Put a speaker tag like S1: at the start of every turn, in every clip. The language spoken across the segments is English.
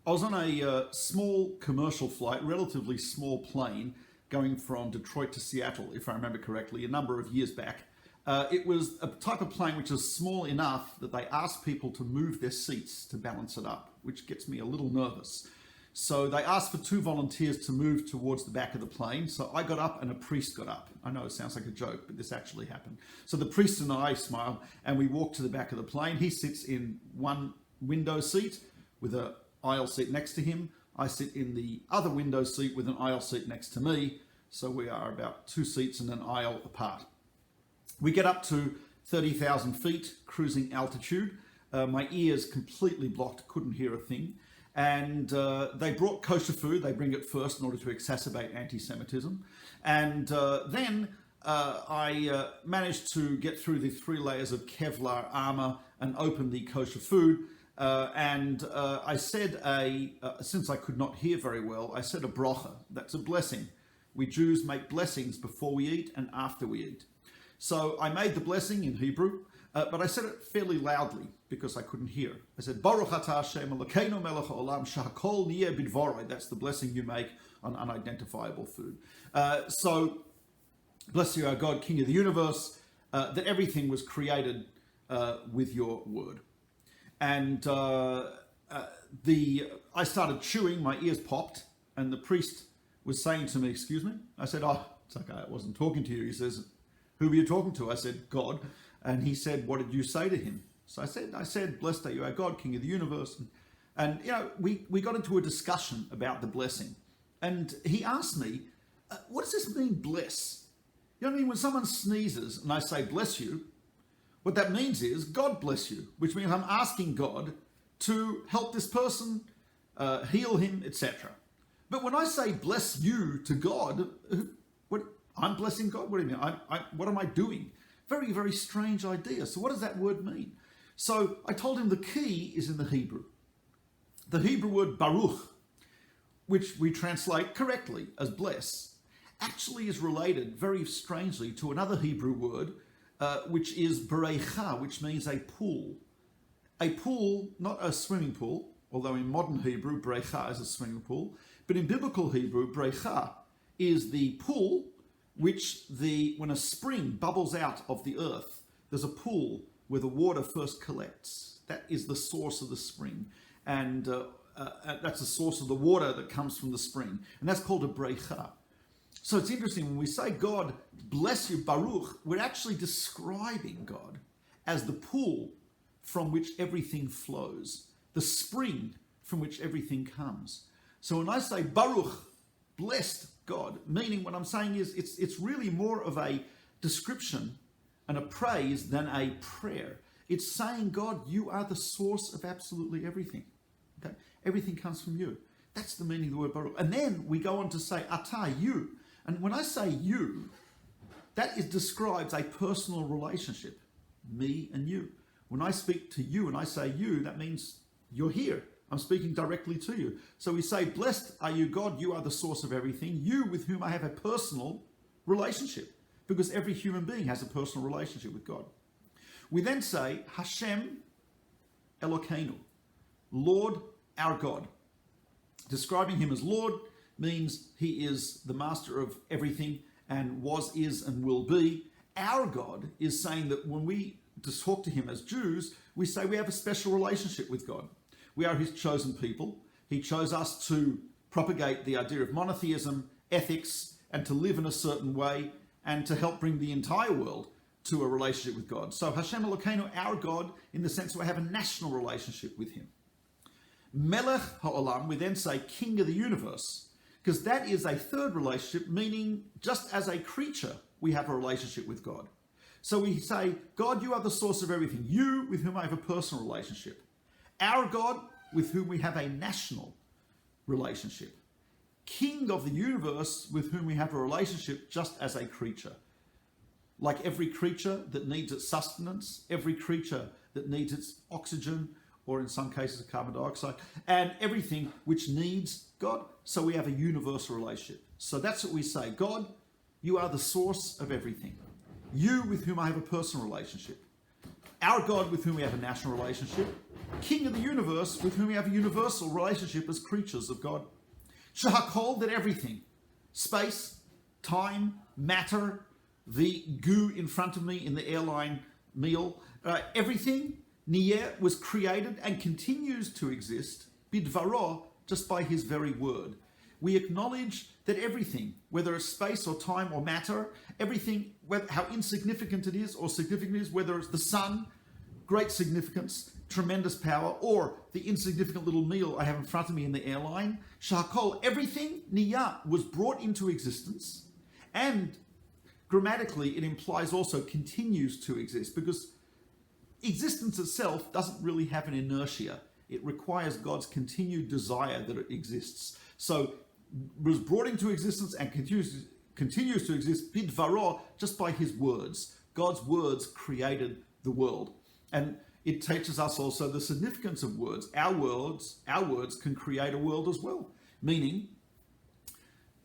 S1: I was on a small commercial flight, relatively small plane, going from Detroit to Seattle, if I remember correctly, a number of years back. It was a type of plane which is small enough that they asked people to move their seats to balance it up, which gets me a little nervous. So they asked for 2 volunteers to move towards the back of the plane. So I got up and a priest got up. I know it sounds like a joke, but this actually happened. So the priest and I smiled and we walked to the back of the plane. He sits in one window seat with an aisle seat next to him. I sit in the other window seat with an aisle seat next to me. So we are about 2 seats and an aisle apart. We get up to 30,000 feet cruising altitude. My ears completely blocked, couldn't hear a thing. And they brought kosher food. They bring it first in order to exacerbate anti-Semitism. And then I managed to get through the 3 layers of Kevlar armor and open the kosher food. I said since I could not hear very well, I said a bracha. That's a blessing. We Jews make blessings before we eat and after we eat. So I made the blessing in Hebrew, but I said it fairly loudly because I couldn't hear. I said, Baruch atah Hashem Elokeinu melech haolam shehakol niyeh bidvoroi. That's the blessing you make on unidentifiable food. So, bless you, our God, King of the universe, that everything was created with your word. And I started chewing, my ears popped, and the priest was saying to me, excuse me? I said, oh, it's okay, I wasn't talking to you. He says, who were you talking to? I said, God. And he said, what did you say to him? So I said, blessed are you, our God, King of the universe. And you know, we got into a discussion about the blessing. And he asked me, what does this mean, bless? You know what I mean? When someone sneezes and I say, bless you, what that means is, God bless you, which means I'm asking God to help this person, heal him, etc. But when I say bless you to God, what I'm blessing God? What do you mean? What am I doing? Very, very strange idea. So what does that word mean? So I told him the key is in the Hebrew. The Hebrew word baruch, which we translate correctly as bless, actually is related very strangely to another Hebrew word, which is berecha, which means a pool. A pool, not a swimming pool, although in modern Hebrew, berecha is a swimming pool, but in biblical Hebrew, berecha is the pool which when a spring bubbles out of the earth, there's a pool where the water first collects. That is the source of the spring. And that's the source of the water that comes from the spring. And that's called a berecha. So it's interesting, when we say God bless you, Baruch, we're actually describing God as the pool from which everything flows, the spring from which everything comes. So when I say Baruch, blessed God, meaning what I'm saying is it's really more of a description and a praise than a prayer. It's saying, God, you are the source of absolutely everything. Okay? Everything comes from you. That's the meaning of the word Baruch. And then we go on to say, Atah, you. And when I say you, that describes a personal relationship, me and you. When I speak to you and I say you, that means you're here. I'm speaking directly to you. So we say, blessed are you, God, you are the source of everything, you with whom I have a personal relationship, because every human being has a personal relationship with God. We then say, Hashem Elokeinu, Lord our God. Describing him as Lord means he is the master of everything and was, is, and will be. Our God is saying that when we just talk to him as Jews, we say we have a special relationship with God. We are his chosen people. He chose us to propagate the idea of monotheism, ethics, and to live in a certain way, and to help bring the entire world to a relationship with God. So Hashem Elokeinu, our God, in the sense we have a national relationship with him. Melech ha'olam, we then say King of the universe, because that is a third relationship, meaning just as a creature, we have a relationship with God. So we say, God, you are the source of everything. You, with whom I have a personal relationship. Our God, with whom we have a national relationship. King of the universe, with whom we have a relationship just as a creature. Like every creature that needs its sustenance, every creature that needs its oxygen, or in some cases carbon dioxide, and everything which needs God. So we have a universal relationship. So that's what we say. God, you are the source of everything. You with whom I have a personal relationship. Our God with whom we have a national relationship. King of the universe, with whom we have a universal relationship as creatures of God. Shahakol, that everything, space, time, matter, the goo in front of me in the airline meal, everything, Niyeh, was created and continues to exist, bidvaro, just by his very word. We acknowledge that everything, whether it's space or time or matter, everything, how insignificant it is or significant it is, whether it's the sun, great significance, tremendous power, or the insignificant little meal I have in front of me in the airline, Shahakol, everything, Niyah, was brought into existence, and grammatically it implies also continues to exist, because existence itself doesn't really have an inertia. It requires God's continued desire that it exists. So was brought into existence and continues to exist, bidvaro, just by his words. God's words created the world. And it teaches us also the significance of words. Our words can create a world as well. Meaning,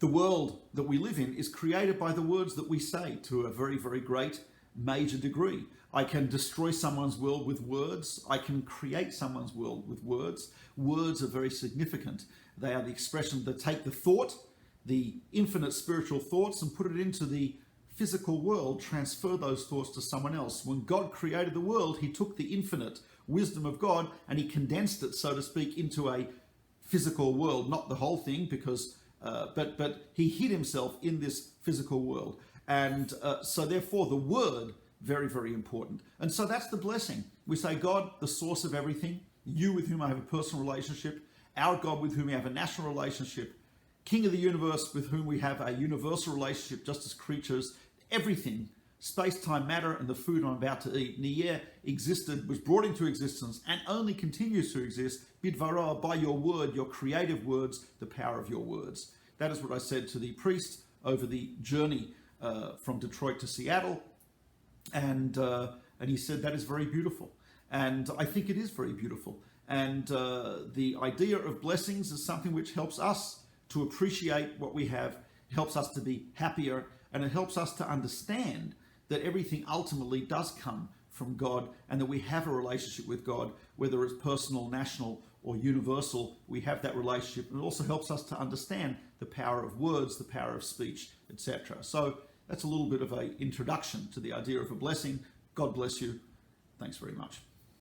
S1: the world that we live in is created by the words that we say to a very, very great major degree. I can destroy someone's world with words. I can create someone's world with words. Words are very significant. They are the expression that take the thought, the infinite spiritual thoughts, and put it into the physical world, transfer those thoughts to someone else. When God created the world, he took the infinite wisdom of God and he condensed it, so to speak, into a physical world. Not the whole thing, because but he hid himself in this physical world. And so therefore the word, very, very important. And so that's the blessing. We say, God, the source of everything, you with whom I have a personal relationship, our God with whom we have a national relationship, King of the universe with whom we have a universal relationship just as creatures, everything, space, time, matter, and the food I'm about to eat, Niyeh, existed, was brought into existence, and only continues to exist, bidvara, by your word, your creative words, the power of your words. That is what I said to the priest over the journey from Detroit to Seattle. And he said, that is very beautiful. And I think it is very beautiful. And the idea of blessings is something which helps us to appreciate what we have, helps us to be happier, and it helps us to understand that everything ultimately does come from God, and that we have a relationship with God, whether it's personal, national, or universal. We have that relationship. And it also helps us to understand the power of words, the power of speech, etc. So that's a little bit of an introduction to the idea of a blessing. God bless you. Thanks very much.